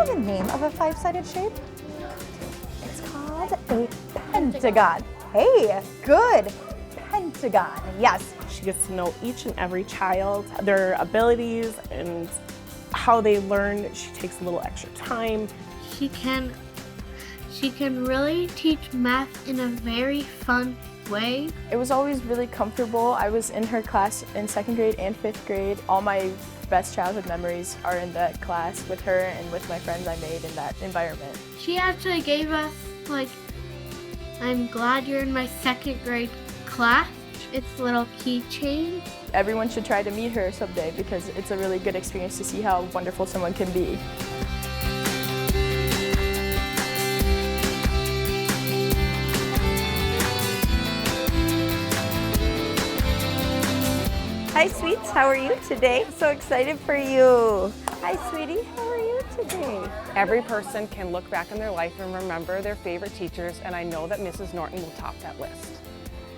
know the name of a five-sided shape? It's called a pentagon. Hey, good. Pentagon, yes. She gets to know each and every child, their abilities and how they learn. She takes a little extra time. She can really teach math in a very fun way. It was always really comfortable. I was in her class in 2nd grade and 5th grade. All my best childhood memories are in that class with her and with my friends I made in that environment. She actually gave us, I'm glad you're in my 2nd grade class. It's a little keychain. Everyone should try to meet her someday because it's a really good experience to see how wonderful someone can be. Hi, sweets. How are you today? So excited for you. Hi, sweetie. How are you today? Every person can look back in their life and remember their favorite teachers, and I know that Mrs. Norton will top that list.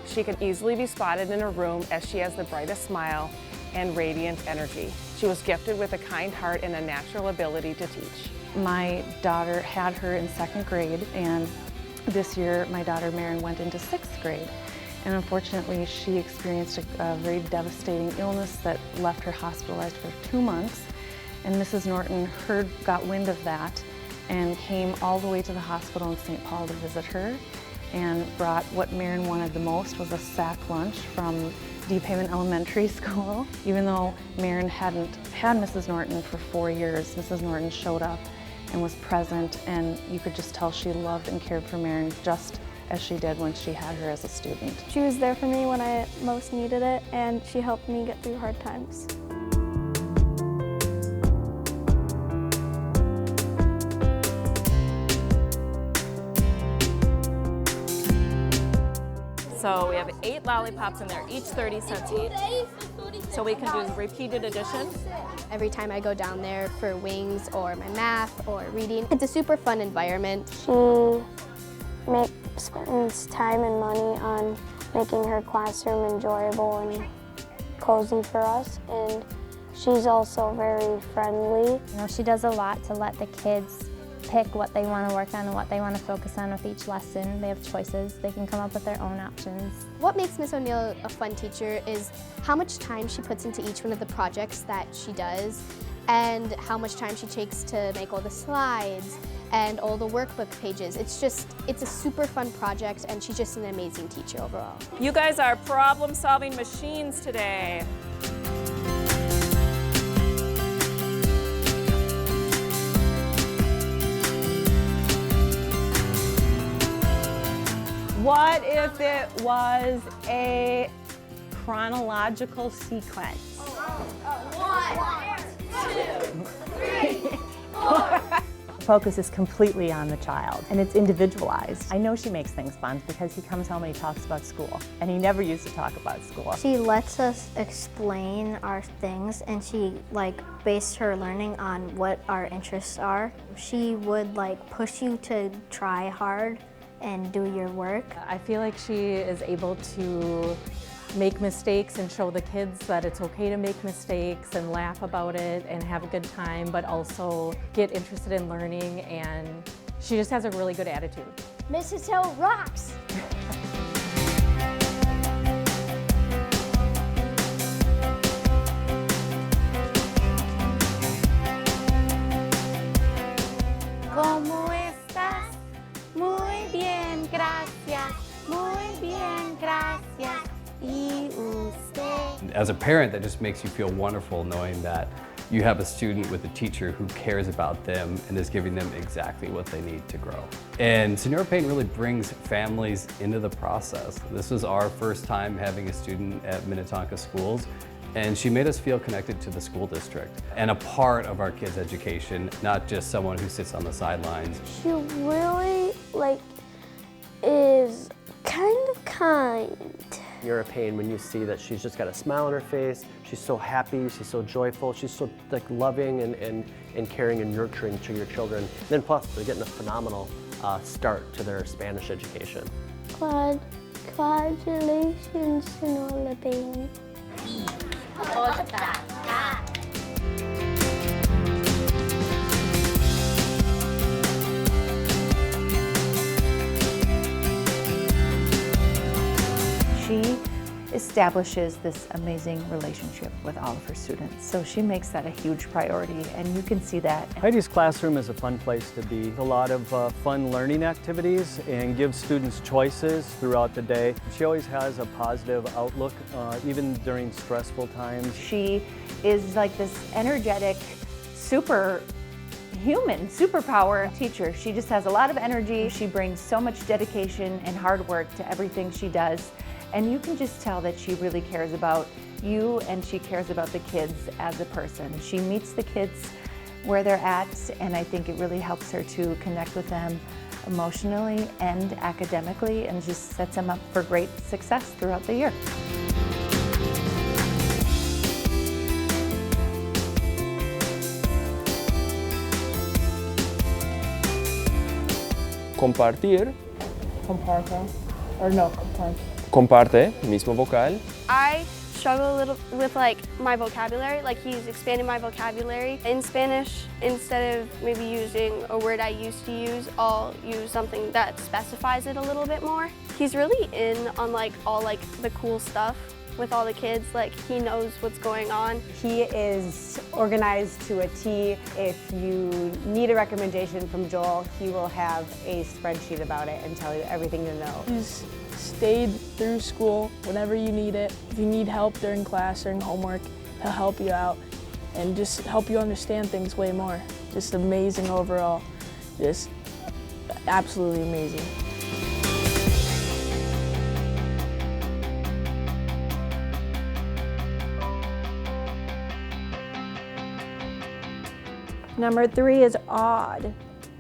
She can easily be spotted in a room as she has the brightest smile and radiant energy. She was gifted with a kind heart and a natural ability to teach. My daughter had her in 2nd grade, and this year my daughter Marin went into 6th grade. And unfortunately, she experienced a very devastating illness that left her hospitalized for 2 months. And Mrs. Norton got wind of that and came all the way to the hospital in St. Paul to visit her and brought what Marin wanted the most was a sack lunch from Deep Haven Elementary School. Even though Marin hadn't had Mrs. Norton for 4 years, Mrs. Norton showed up and was present, and you could just tell she loved and cared for Marin just as she did when she had her as a student. She was there for me when I most needed it, and she helped me get through hard times. So we have 8 lollipops in there, each 30 cents each. So we can do repeated addition. Every time I go down there for wings or my math or reading, it's a super fun environment. She spends time and money on making her classroom enjoyable and cozy for us, and she's also very friendly. You know, she does a lot to let the kids pick what they want to work on and what they want to focus on with each lesson. They have choices. They can come up with their own options. What makes Miss O'Neill a fun teacher is how much time she puts into each one of the projects that she does, and how much time she takes to make all the slides and all the workbook pages. It's a super fun project, and she's just an amazing teacher overall. You guys are problem-solving machines today. What if it was a chronological sequence? 1, 2, 3, 4. Focus is completely on the child, and it's individualized. I know she makes things fun because he comes home and he talks about school, and he never used to talk about school. She lets us explain our things, and she based her learning on what our interests are. She would push you to try hard and do your work. I feel like she is able to make mistakes and show the kids that it's okay to make mistakes and laugh about it and have a good time, but also get interested in learning, and she just has a really good attitude. Mrs. Hill rocks! ¿Cómo estás? Muy bien, gracias. Muy bien, gracias. Y usted? As a parent, that just makes you feel wonderful knowing that you have a student with a teacher who cares about them and is giving them exactly what they need to grow. And Senora Payne really brings families into the process. This was our first time having a student at Minnetonka Schools, and she made us feel connected to the school district and a part of our kids' education, not just someone who sits on the sidelines. She really, is kind of kind. You're a pain when you see that she's just got a smile on her face, she's so happy, she's so joyful, she's so loving and caring and nurturing to your children. And then plus, they're getting a phenomenal start to their Spanish education. Congratulations, Senora Payne. establishes this amazing relationship with all of her students. So she makes that a huge priority, and you can see that. Heidi's classroom is a fun place to be. A lot of fun learning activities and gives students choices throughout the day. She always has a positive outlook, even during stressful times. She is like this energetic, superpower teacher. She just has a lot of energy. She brings so much dedication and hard work to everything she does. And you can just tell that she really cares about you, and she cares about the kids as a person. She meets the kids where they're at, and I think it really helps her to connect with them emotionally and academically, and just sets them up for great success throughout the year. Compartir. Comparte. Or no, comparte. Comparte, mismo vocal. I struggle a little with my vocabulary, he's expanding my vocabulary. In Spanish, instead of maybe using a word I used to use, I'll use something that specifies it a little bit more. He's really in on all the cool stuff with all the kids. He knows what's going on. He is organized to a T. If you need a recommendation from Joel, he will have a spreadsheet about it and tell you everything to know. He's stayed through school whenever you need it. If you need help during class, during homework, he'll help you out and just help you understand things way more. Just amazing overall. Just absolutely amazing. Number 3 is odd,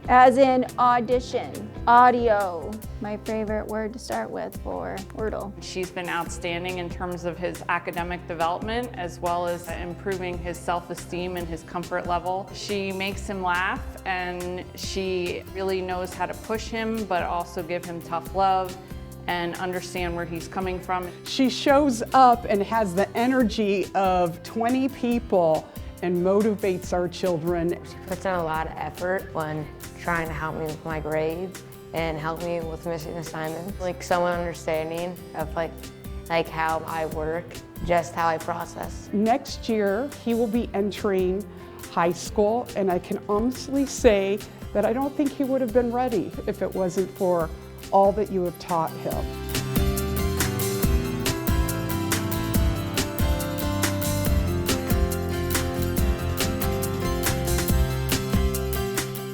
as in audition, audio. My favorite word to start with for Wordle. She's been outstanding in terms of his academic development, as well as improving his self-esteem and his comfort level. She makes him laugh, and she really knows how to push him, but also give him tough love and understand where he's coming from. She shows up and has the energy of 20 people and motivates our children. She puts in a lot of effort when trying to help me with my grades and help me with missing assignments. Someone understanding of how I work, just how I process. Next year, he will be entering high school, and I can honestly say that I don't think he would have been ready if it wasn't for all that you have taught him.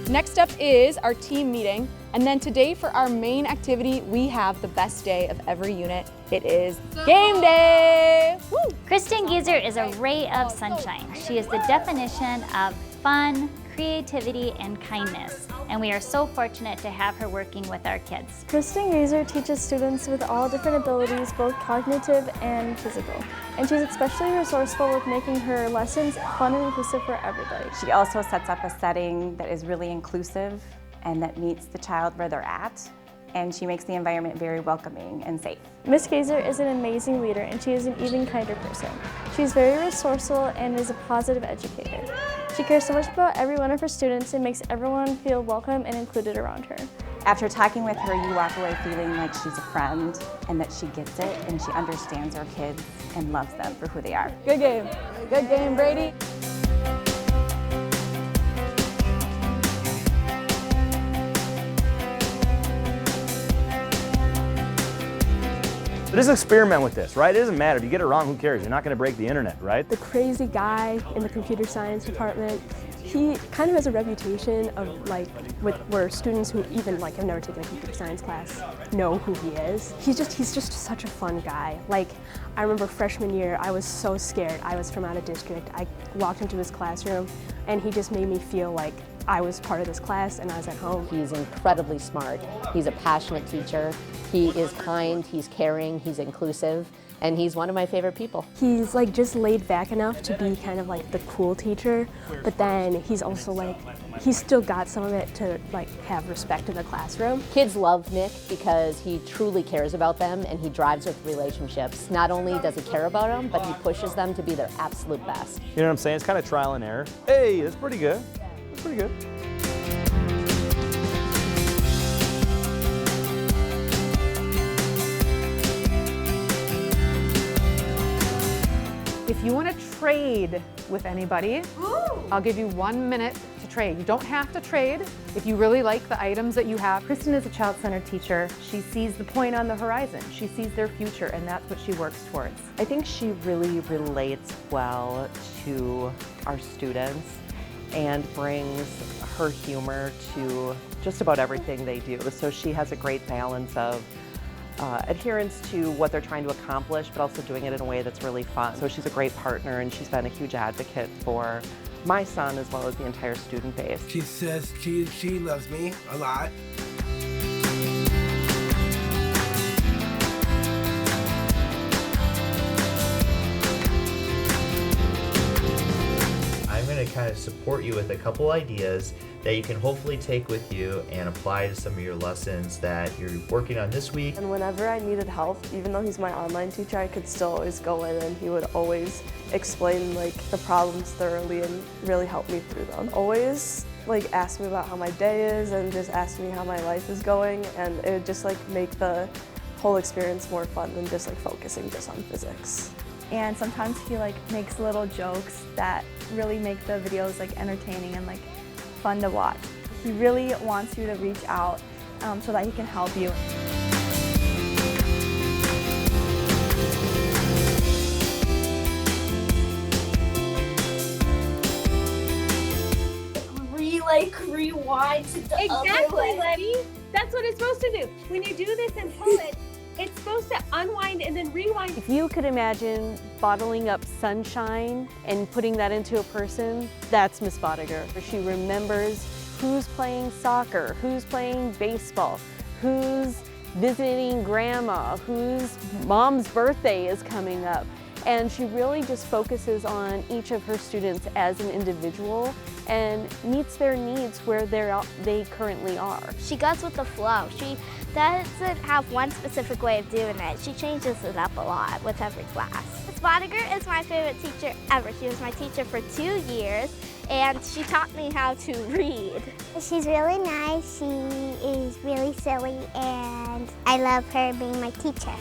Next up is our team meeting, and then today for our main activity, we have the best day of every unit. It is game day! Woo! Kristen Gieser is a ray of sunshine. She is the definition of fun, creativity, and kindness, and we are so fortunate to have her working with our kids. Kristen Gieser teaches students with all different abilities, both cognitive and physical. And she's especially resourceful with making her lessons fun and inclusive for everybody. She also sets up a setting that is really inclusive and that meets the child where they're at, and she makes the environment very welcoming and safe. Miss Gieser is an amazing leader, and she is an even kinder person. She's very resourceful and is a positive educator. She cares so much about every one of her students and makes everyone feel welcome and included around her. After talking with her, you walk away feeling like she's a friend and that she gets it and she understands our kids and loves them for who they are. Good game. Good game, Brady. But just experiment with this, right? It doesn't matter. If you get it wrong, who cares? You're not going to break the internet, right? The crazy guy in the computer science department, he kind of has a reputation of where students who even have never taken a computer science class know who he is. He's just such a fun guy. I remember freshman year, I was so scared. I was from out of district. I walked into his classroom and he just made me feel like I was part of this class and I was at home. He's incredibly smart. He's a passionate teacher. He is kind, he's caring, he's inclusive, and he's one of my favorite people. He's just laid back enough to be kind of the cool teacher, but then he's also he's still got some of it to have respect in the classroom. Kids love Nick because he truly cares about them and he drives with relationships. Not only does he care about them, but he pushes them to be their absolute best. You know what I'm saying? It's kind of trial and error. Hey, that's pretty good. That's pretty good. If you want to trade with anybody, I'll give you 1 minute to trade. You don't have to trade if you really like the items that you have. Kristen is a child-centered teacher. She sees the point on the horizon. She sees their future, and that's what she works towards. I think she really relates well to our students and brings her humor to just about everything they do. So she has a great balance of adherence to what they're trying to accomplish, but also doing it in a way that's really fun. So she's a great partner, and she's been a huge advocate for my son as well as the entire student base. She says she loves me a lot. I'm going to kind of support you with a couple ideas that you can hopefully take with you and apply to some of your lessons that you're working on this week. And whenever I needed help, even though he's my online teacher, I could still always go in and he would always explain the problems thoroughly and really help me through them. Always ask me about how my day is and just ask me how my life is going, and it would just make the whole experience more fun than just focusing just on physics. And sometimes he makes little jokes that really make the videos entertaining and fun to watch. He really wants you to reach out so that he can help you. Rewind to the other way. Letty. That's what it's supposed to do. When you do this and pull it, it's supposed to unwind and then rewind. If you could imagine bottling up sunshine and putting that into a person, that's Miss Bodiger. She remembers who's playing soccer, who's playing baseball, who's visiting grandma, whose mom's birthday is coming up. And she really just focuses on each of her students as an individual and meets their needs where they currently are. She goes with the flow. She doesn't have one specific way of doing it. She changes it up a lot with every class. Miss Bodiger is my favorite teacher ever. She was my teacher for 2 years, and she taught me how to read. She's really nice. She is really silly, and I love her being my teacher.